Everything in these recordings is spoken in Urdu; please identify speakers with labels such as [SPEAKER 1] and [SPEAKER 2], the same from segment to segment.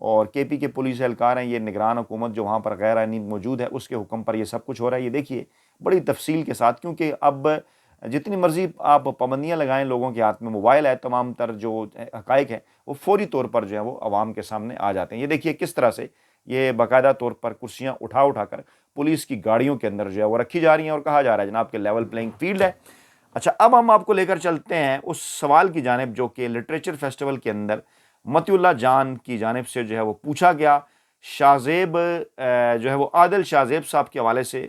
[SPEAKER 1] اور کے پی کے پولیس اہلکار ہیں، یہ نگران حکومت جو وہاں پر غیر آئینی موجود ہے اس کے حکم پر یہ سب کچھ ہو رہا ہے. یہ دیکھیے بڑی تفصیل کے ساتھ، کیونکہ اب جتنی مرضی آپ پابندیاں لگائیں، لوگوں کے ہاتھ میں موبائل ہے، تمام تر جو حقائق ہیں وہ فوری طور پر جو ہے وہ عوام کے سامنے آ جاتے ہیں. یہ دیکھیے کس طرح سے یہ باقاعدہ طور پر کرسیاں اٹھا اٹھا کر پولیس کی گاڑیوں کے اندر جو ہے وہ رکھی جا رہی ہیں اور کہا جا رہا ہے جناب کہ لیول پلینگ فیلڈ ہے. اچھا، اب ہم آپ کو لے کر چلتے ہیں اس سوال کی جانب جو کہ لٹریچر فیسٹیول کے اندر مطیع اللہ جان کی جانب سے جو ہے وہ پوچھا گیا شاہ زیب جو ہے وہ عادل شاہ زیب صاحب کے حوالے سے.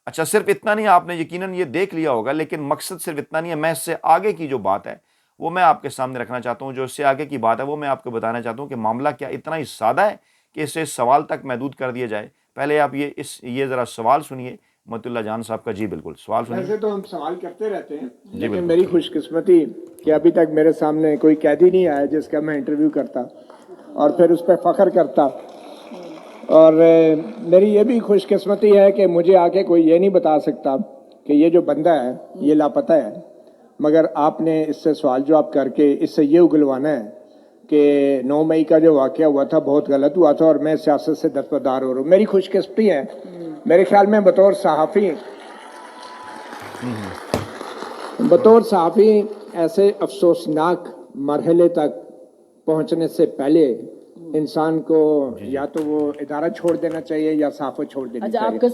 [SPEAKER 1] اچھا، صرف اتنا نہیں، آپ نے یقیناً یہ دیکھ لیا ہوگا، لیکن مقصد صرف اتنا نہیں ہے. میں اس سے آگے کی جو بات ہے وہ میں آپ کے سامنے رکھنا چاہتا ہوں. جو اس سے آگے کی بات ہے وہ میں آپ کو بتانا چاہتا ہوں کہ معاملہ کیا اتنا ہی سادہ ہے کہ اسے سوال تک محدود کر دیا جائے. پہلے آپ یہ ذرا سوال سنیے مطیع اللہ جان صاحب کا. جی بالکل، سوال سنیے.
[SPEAKER 2] ویسے تو ہم سوال کرتے رہتے ہیں،
[SPEAKER 1] جی
[SPEAKER 2] لیکن
[SPEAKER 1] بالکل.
[SPEAKER 2] میری خوش قسمتی کہ ابھی تک میرے سامنے کوئی قیدی نہیں آیا جس کا میں انٹرویو کرتا اور پھر اس پہ فخر کرتا. اور میری یہ بھی خوش قسمتی ہے کہ مجھے آگے کوئی یہ نہیں بتا سکتا کہ یہ جو بندہ ہے یہ لاپتہ ہے، مگر آپ نے اس سے سوال جواب کر کے اس سے یہ اگلوانا ہے کہ 9 مئی کا جو واقعہ ہوا تھا بہت غلط ہوا تھا اور میں سیاست سے دستبردار ہو رہا ہوں. میری خوش قسمتی ہے، میرے خیال میں بطور صحافی ایسے افسوسناک مرحلے تک پہنچنے سے پہلے انسان کو یا تو وہ ادارہ چھوڑ دینا چاہیے یا صحافت چھوڑ دینی
[SPEAKER 3] اچھا،
[SPEAKER 2] چاہیے.
[SPEAKER 3] آپ کا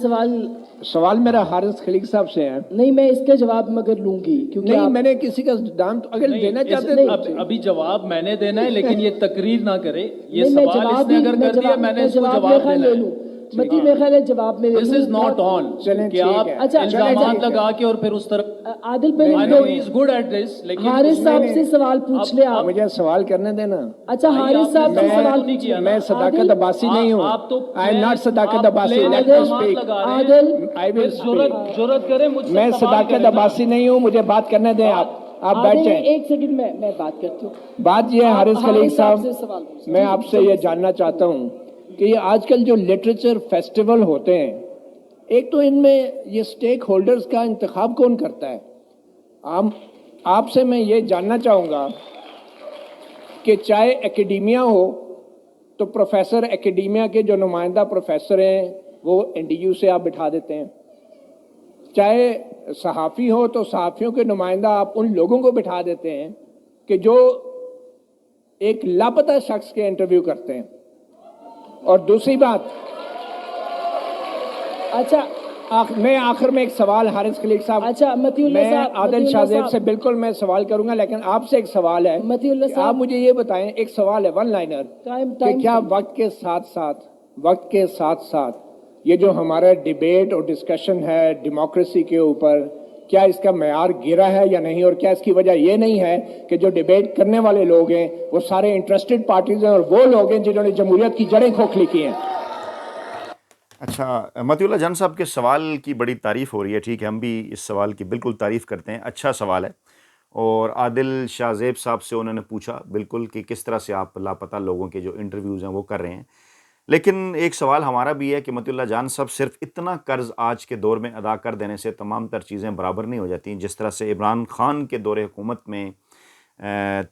[SPEAKER 2] سوال میرا حارث خلیق صاحب سے ہے.
[SPEAKER 3] نہیں، میں اس کا جواب مگر لوں گی کیونکہ
[SPEAKER 2] نہیں، میں نے کسی کا دام اگر دینا چاہتے
[SPEAKER 4] ابھی جواب میں نے دینا ہے، لیکن یہ تقریر نہ کرے. یہ
[SPEAKER 3] نہیں، میں
[SPEAKER 4] سوال اس
[SPEAKER 3] جواب
[SPEAKER 4] نے اگر کر دیا میں نے اس کو جواب دینا
[SPEAKER 3] لے
[SPEAKER 4] ہے.
[SPEAKER 3] لوں. مطیع میں خیال ہے جواب میں
[SPEAKER 4] دس از ناٹ آن کہ آپ الزامات لگا کے اور پھر اس طرف.
[SPEAKER 3] عادل
[SPEAKER 4] I know he
[SPEAKER 3] پہ
[SPEAKER 4] is good at this لیکن
[SPEAKER 3] حارث صاحب سے سوال پوچھ لے آپ.
[SPEAKER 2] مجھے سوال کرنے دینا.
[SPEAKER 3] اچھا، حارث صاحب سے سوال
[SPEAKER 4] نہیں کیا.
[SPEAKER 2] میں صداقت عباسی نہیں ہوں.
[SPEAKER 4] آپ تو
[SPEAKER 2] I am not صداقت عباسی.
[SPEAKER 4] آپ
[SPEAKER 2] Let
[SPEAKER 4] پلین
[SPEAKER 2] me
[SPEAKER 4] الزامات
[SPEAKER 2] speak.
[SPEAKER 4] لگا رہے
[SPEAKER 3] عادل
[SPEAKER 4] ہیں.
[SPEAKER 2] I will speak.
[SPEAKER 4] جرأت کرے مجھ سے
[SPEAKER 2] میں
[SPEAKER 4] سوال
[SPEAKER 2] صداقت
[SPEAKER 4] کرے نا.
[SPEAKER 2] عباسی نہیں ہوں، مجھے بات کرنے دیں. آپ بیٹھ
[SPEAKER 3] عادل
[SPEAKER 2] جائیں.
[SPEAKER 3] ایک سیکنڈ میں بات کرتی ہوں.
[SPEAKER 2] بات یہ ہے حارث خلیق صاحب،
[SPEAKER 3] سے سوال پوچھ.
[SPEAKER 2] میں آپ سے یہ جاننا چاہتا ہوں کہ یہ آج کل جو لٹریچر فیسٹیول ہوتے ہیں، ایک تو ان میں یہ سٹیک ہولڈرز کا انتخاب کون کرتا ہے؟ آپ سے میں یہ جاننا چاہوں گا کہ چاہے اکیڈیمیا ہو تو پروفیسر اکیڈیمیا کے جو نمائندہ پروفیسر ہیں وہ این ڈی یو سے آپ بٹھا دیتے ہیں، چاہے صحافی ہو تو صحافیوں کے نمائندہ آپ ان لوگوں کو بٹھا دیتے ہیں کہ جو ایک لاپتہ شخص کے انٹرویو کرتے ہیں. اور دوسری بات،
[SPEAKER 3] اچھا
[SPEAKER 2] میں آخر میں ایک سوال حارث خلیق صاحب،
[SPEAKER 3] اچھا مطیع اللہ
[SPEAKER 2] میں
[SPEAKER 3] صاحب،
[SPEAKER 2] عادل شاہ زیب سے بالکل میں سوال کروں گا، لیکن آپ سے ایک سوال ہے
[SPEAKER 3] مطیع اللہ
[SPEAKER 2] کہ
[SPEAKER 3] صاحب
[SPEAKER 2] آپ مجھے یہ بتائیں، ایک سوال ہے ون لائنر، کہ کیا وقت کے ساتھ ساتھ یہ جو ہمارا ڈیبیٹ اور ڈسکشن ہے ڈیموکریسی کے اوپر، کیا اس کا معیار گرا ہے یا نہیں؟ اور کیا اس کی وجہ یہ نہیں ہے کہ جو ڈیبیٹ کرنے والے لوگ ہیں وہ سارے انٹرسٹڈ پارٹیز ہیں اور وہ لوگ ہیں جنہوں نے جمہوریت کی جڑیں کھوکھلی کی ہیں؟
[SPEAKER 1] اچھا، مطیع اللہ جان صاحب کے سوال کی بڑی تعریف ہو رہی ہے. ٹھیک ہے، ہم بھی اس سوال کی بالکل تعریف کرتے ہیں. اچھا سوال ہے. اور عادل شاہ زیب صاحب سے انہوں نے پوچھا بالکل کہ کس طرح سے آپ لاپتہ لوگوں کے جو انٹرویوز ہیں وہ کر رہے ہیں. لیکن ایک سوال ہمارا بھی ہے کہ مطیع اللہ جان صاحب، صرف اتنا قرض آج کے دور میں ادا کر دینے سے تمام تر چیزیں برابر نہیں ہو جاتی. جس طرح سے عمران خان کے دور حکومت میں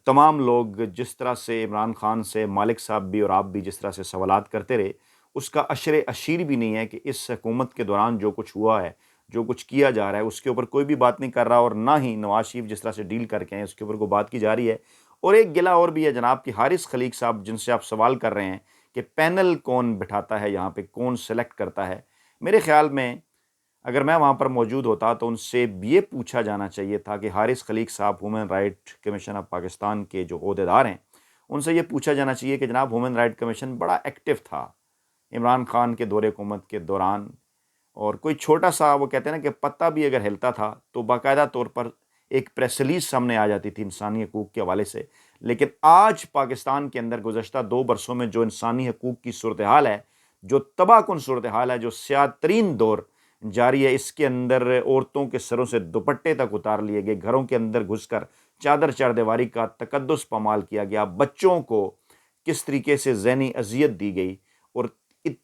[SPEAKER 1] تمام لوگ جس طرح سے عمران خان سے مالک صاحب بھی اور آپ بھی جس طرح سے سوالات کرتے رہے، اس کا عشر اشیر بھی نہیں ہے کہ اس حکومت کے دوران جو کچھ ہوا ہے، جو کچھ کیا جا رہا ہے، اس کے اوپر کوئی بھی بات نہیں کر رہا، اور نہ ہی نواز شریف جس طرح سے ڈیل کر کے ہیں اس کے اوپر کوئی بات کی جا رہی ہے. اور ایک گلہ اور بھی ہے جناب کہ حارث خلیق صاحب جن سے آپ سوال کر رہے ہیں کہ پینل کون بٹھاتا ہے یہاں پہ، کون سلیکٹ کرتا ہے، میرے خیال میں اگر میں وہاں پر موجود ہوتا تو ان سے یہ پوچھا جانا چاہیے تھا کہ حارث خلیق صاحب human right commission of Pakistan کے جو عہدیدار ہیں، ان سے یہ پوچھا جانا چاہیے کہ جناب ہیومن رائٹ کمیشن بڑا ایکٹیو تھا عمران خان کے دور حکومت کے دوران، اور کوئی چھوٹا سا وہ کہتے ہیں نا کہ پتہ بھی اگر ہلتا تھا تو باقاعدہ طور پر ایک پریس ریلیز سامنے آ جاتی تھی انسانی حقوق کے حوالے سے. لیکن آج پاکستان کے اندر گزشتہ 2 برسوں میں جو انسانی حقوق کی صورتحال ہے، جو تباہ کن صورتحال ہے، جو سیاہ ترین دور جاری ہے، اس کے اندر عورتوں کے سروں سے دوپٹے تک اتار لیے گئے، گھروں کے اندر گھس کر چادر چاردیواری کا تقدس پامال کیا گیا، بچوں کو کس طریقے سے ذہنی اذیت دی گئی، اور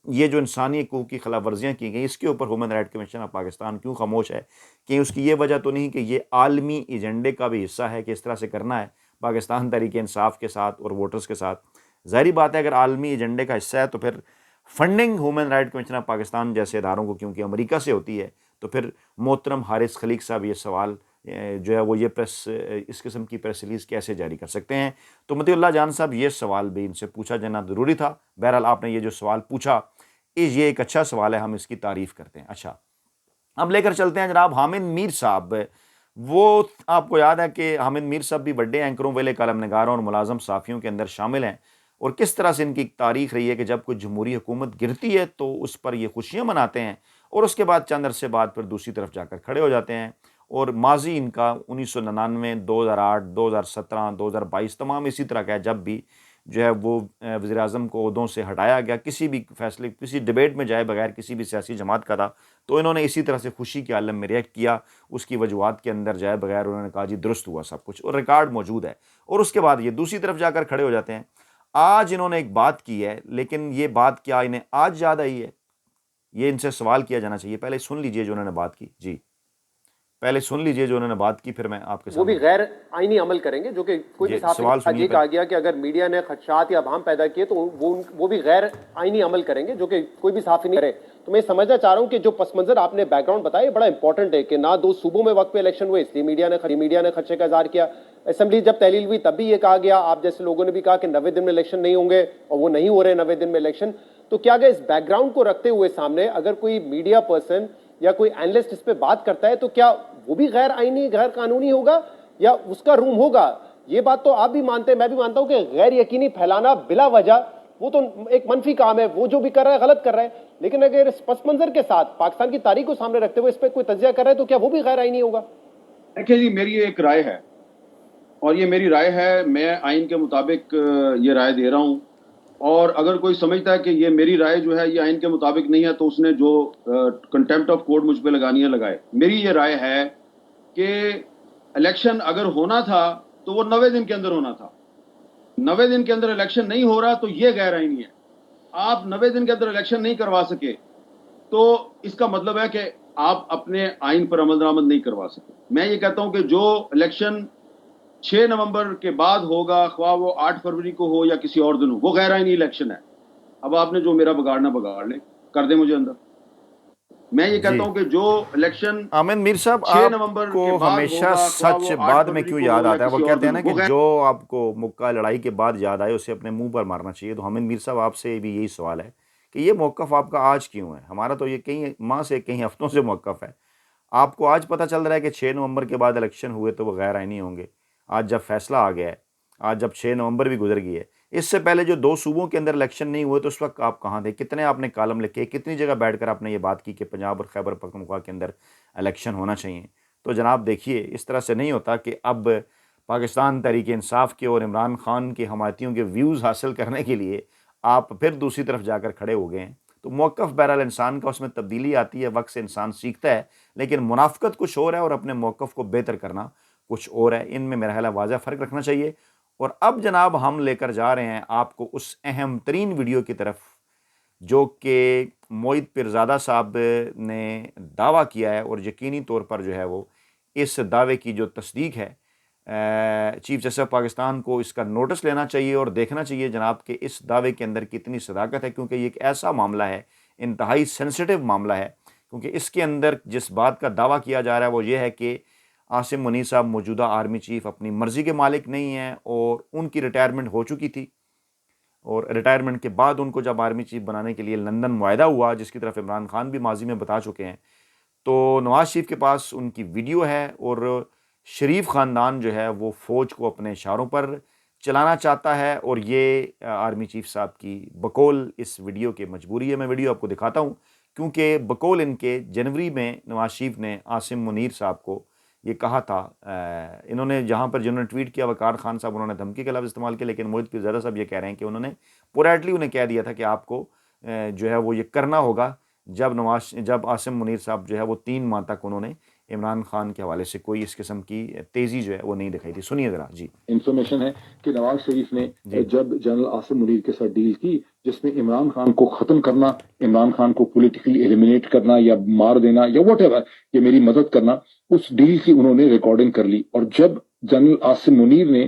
[SPEAKER 1] یہ جو انسانی حقوق کی خلاف ورزیاں کی گئیں، اس کے اوپر human right commission of Pakistan کیوں خاموش ہے؟ کہ اس کی یہ وجہ تو نہیں کہ یہ عالمی ایجنڈے کا بھی حصہ ہے کہ اس طرح سے کرنا ہے پاکستان تحریک انصاف کے ساتھ اور ووٹرز کے ساتھ. ظاہری بات ہے اگر عالمی ایجنڈے کا حصہ ہے تو پھر funding human right commissioner Pakistan جیسے اداروں کو کیونکہ امریکہ سے ہوتی ہے، تو پھر محترم حارث خلیق صاحب یہ سوال جو ہے وہ یہ اس قسم کی پریس ریلیز کیسے جاری کر سکتے ہیں؟ تو مطیع اللہ جان صاحب یہ سوال بھی ان سے پوچھا جانا ضروری تھا۔ بہرحال آپ نے یہ جو سوال پوچھا یہ ایک اچھا سوال ہے، ہم اس کی تعریف کرتے ہیں۔ اچھا، اب لے کر چلتے ہیں جناب حامد میر صاحب۔ وہ آپ کو یاد ہے کہ حامد میر صاحب بھی بڑے اینکروں والے کالم نگاروں اور ملازم صحافیوں کے اندر شامل ہیں، اور کس طرح سے ان کی تاریخ رہی ہے کہ جب کوئی جمہوری حکومت گرتی ہے تو اس پر یہ خوشیاں مناتے ہیں اور اس کے بعد چند عرصے بعد پھر دوسری طرف جا کر کھڑے ہو جاتے ہیں۔ اور ماضی ان کا 1999، 2008، 2017، 2022 تمام اسی طرح کا ہے، جب بھی جو ہے وہ وزیر اعظم کو عہدوں سے ہٹایا گیا، کسی بھی فیصلے کسی ڈیبیٹ میں جائے بغیر کسی بھی سیاسی جماعت کا تھا تو انہوں نے اسی طرح سے خوشی کے عالم میں ریئیکٹ کیا، اس کی وجوہات کے اندر جائے بغیر انہوں نے کہا جی درست ہوا سب کچھ، اور ریکارڈ موجود ہے۔ اور اس کے بعد یہ دوسری طرف جا کر کھڑے ہو جاتے ہیں۔ آج انہوں نے ایک بات کی ہے، لیکن یہ بات کیا انہیں آج یاد آئی ہے؟ یہ ان سے سوال کیا جانا چاہیے۔ پہلے سن لیجئے جو انہوں نے بات کی، جی پہلے سن لیجئے جو انہوں نے بات کی، پھر میں آپ کے سامنے۔
[SPEAKER 5] وہ بھی غیر آئینی عمل کریں گے، جو کہ کوئی بھی صحافی یہ کہا گیا کہ اگر میڈیا نے خدشات یا ابہام پیدا کیے تو وہ بھی غیر آئینی عمل کریں گے، جو کہ کوئی بھی صحافی نہیں کرے۔ تو میں سمجھنا چاہ رہا ہوں کہ جو پس منظر آپ نے بیک گراؤنڈ بتایا یہ بڑا امپورٹنٹ ہے کہ نہ دو صوبوں میں وقت پہ الیکشن ہوئے اس لیے میڈیا نے خدشے کا اظہار کیا، اسمبلی جب تحلیل ہوئی تب بھی یہ کہا گیا، آپ جیسے لوگوں نے بھی کہا کہ 90 دن میں الیکشن نہیں ہوں گے، اور وہ نہیں ہو رہے 90 دن میں الیکشن۔ تو کیا اگر اس بیک گراؤنڈ کو رکھتے ہوئے سامنے اگر کوئی میڈیا پرسن یا کوئی اینالسٹ اس پہ بات کرتا ہے تو کیا وہ بھی غیر آئینی غیر قانونی ہوگا یا اس کا روم ہوگا؟ یہ بات تو آپ بھی مانتے ہیں، میں بھی مانتا ہوں کہ غیر یقینی پھیلانا بلا وجہ وہ تو ایک منفی کام ہے، وہ جو بھی کر رہا ہے غلط کر رہا ہے، لیکن اگر اس پس منظر کے ساتھ پاکستان کی تاریخ کو سامنے رکھتے ہوئے اس پہ کوئی تجزیہ کر رہا ہے تو کیا وہ بھی غیر آئینی ہوگا؟
[SPEAKER 6] دیکھیں جی، میری ایک رائے ہے اور یہ میری رائے ہے، میں آئین کے مطابق یہ رائے دے رہا ہوں، اور اگر کوئی سمجھتا ہے کہ یہ میری رائے جو ہے یہ آئین کے مطابق نہیں ہے تو اس نے جو کنٹیمپٹ آف کورٹ مجھ پہ لگانی ہے لگائے۔ میری یہ رائے ہے کہ الیکشن اگر ہونا تھا تو وہ 90 دن کے اندر ہونا تھا، 90 دن کے اندر الیکشن نہیں ہو رہا تو یہ غیر آئینی ہے۔ آپ 90 دن کے اندر الیکشن نہیں کروا سکے تو اس کا مطلب ہے کہ آپ اپنے آئین پر عمل درآمد نہیں کروا سکے۔ میں یہ کہتا ہوں کہ جو الیکشن 6 نومبر کے بعد ہوگا، خواہ وہ 8 فروری کو ہو یا کسی اور دن ہو، وہ غیر آئینی الیکشن ہے۔ اب آپ نے جو میرا بگاڑنا بگاڑ لیں، کر دیں مجھے اندر۔ میں یہ کہتا ہوں کہ جو الیکشن
[SPEAKER 1] حامد میر صاحب
[SPEAKER 6] 6 نومبر
[SPEAKER 1] آپ کو
[SPEAKER 6] کے بعد
[SPEAKER 1] ہمیشہ
[SPEAKER 6] ہوگا، خواہ
[SPEAKER 1] سچ
[SPEAKER 6] وہ 8
[SPEAKER 1] بعد میں
[SPEAKER 6] فروری
[SPEAKER 1] کیوں
[SPEAKER 6] کو
[SPEAKER 1] یاد
[SPEAKER 6] ہو یا
[SPEAKER 1] آتا ہے؟ وہ
[SPEAKER 6] کسی اور
[SPEAKER 1] کہتے ہیں
[SPEAKER 6] دن
[SPEAKER 1] نا
[SPEAKER 6] ہو،
[SPEAKER 1] کہ
[SPEAKER 6] وہ
[SPEAKER 1] جو آپ کو مکہ لڑائی کے بعد یاد آئے اسے اپنے منہ پر مارنا چاہیے۔ تو حامد میر صاحب آپ سے بھی یہی سوال ہے کہ یہ موقف آپ کا آج کیوں ہے؟ ہمارا تو یہ کئی ماہ سے کئی ہفتوں سے موقف ہے، آپ کو آج پتہ چل رہا ہے کہ 6 نومبر کے بعد الیکشن ہوئے تو وہ غیر آئینی ہوں گے؟ آج جب فیصلہ آ گیا ہے، آج جب 6 نومبر بھی گزر گئی ہے، اس سے پہلے جو 2 صوبوں کے اندر الیکشن نہیں ہوئے تو اس وقت آپ کہاں تھے؟ کتنے آپ نے کالم لکھے، کتنی جگہ بیٹھ کر آپ نے یہ بات کی کہ پنجاب اور خیبر پختونخوا کے اندر الیکشن ہونا چاہیے؟ تو جناب دیکھیے، اس طرح سے نہیں ہوتا کہ اب پاکستان تحریک انصاف کے اور عمران خان کے حمایتیوں کے ویوز حاصل کرنے کے لیے آپ پھر دوسری طرف جا کر کھڑے ہو گئے ہیں۔ تو موقف بہرحال انسان کا، اس میں تبدیلی آتی ہے، وقت سے انسان سیکھتا ہے، لیکن منافقت کچھ اور ہے اور اپنے موقف کو بہتر کرنا کچھ اور ہے۔ ان میں میرا خیال ہے واضح فرق رکھنا چاہیے۔ اور اب جناب ہم لے کر جا رہے ہیں آپ کو اس اہم ترین ویڈیو کی طرف جو کہ موعید پیرزادہ صاحب نے دعویٰ کیا ہے، اور یقینی طور پر جو ہے وہ اس دعوے کی جو تصدیق ہے، چیف جسٹس آف پاکستان کو اس کا نوٹس لینا چاہیے اور دیکھنا چاہیے جناب کہ اس دعوے کے اندر کتنی صداقت ہے، کیونکہ یہ ایک ایسا معاملہ ہے، انتہائی سینسٹیو معاملہ ہے، کیونکہ اس کے اندر جس بات کا دعویٰ کیا جا رہا ہے وہ یہ ہے کہ عاصم منیر صاحب موجودہ آرمی چیف اپنی مرضی کے مالک نہیں ہیں، اور ان کی ریٹائرمنٹ ہو چکی تھی، اور ریٹائرمنٹ کے بعد ان کو جب آرمی چیف بنانے کے لیے لندن معاہدہ ہوا، جس کی طرف عمران خان بھی ماضی میں بتا چکے ہیں، تو نواز شریف کے پاس ان کی ویڈیو ہے، اور شریف خاندان جو ہے وہ فوج کو اپنے اشاروں پر چلانا چاہتا ہے، اور یہ آرمی چیف صاحب کی بقول اس ویڈیو کے مجبوری ہے۔ میں ویڈیو آپ کو دکھاتا ہوں، کیونکہ بقول ان کے جنوری میں نواز شریف نے عاصم منیر صاحب کو یہ کہا تھا، انہوں نے جہاں پر جنہوں نے ٹویٹ کیا وقار خان صاحب انہوں نے دھمکی کا لفظ استعمال کیا، لیکن موعید پیرزادہ صاحب یہ کہہ رہے ہیں کہ انہوں نے پولیٹلی انہیں کہہ دیا تھا کہ آپ کو جو ہے وہ یہ کرنا ہوگا جب عاصم منیر صاحب جو ہے وہ 3 ماہ تک انہوں نے عمران خان کے حوالے سے کوئی اس قسم کی تیزی جو ہے وہ نہیں دکھائی تھی۔ سنیے ذرا جی۔
[SPEAKER 7] انفارمیشن ہے کہ نواز شریف نے جب جنرل عاصم منیر کے ساتھ ڈیل کی جس میں عمران خان کو ختم کرنا، عمران خان کو پولیٹیکلی ایلیمینیٹ کرنا یا مار دینا یا واٹ ایور، یہ میری مدد کرنا، اس ڈیل کی انہوں نے ریکارڈنگ کر لی، اور جب جنرل عاصم منیر نے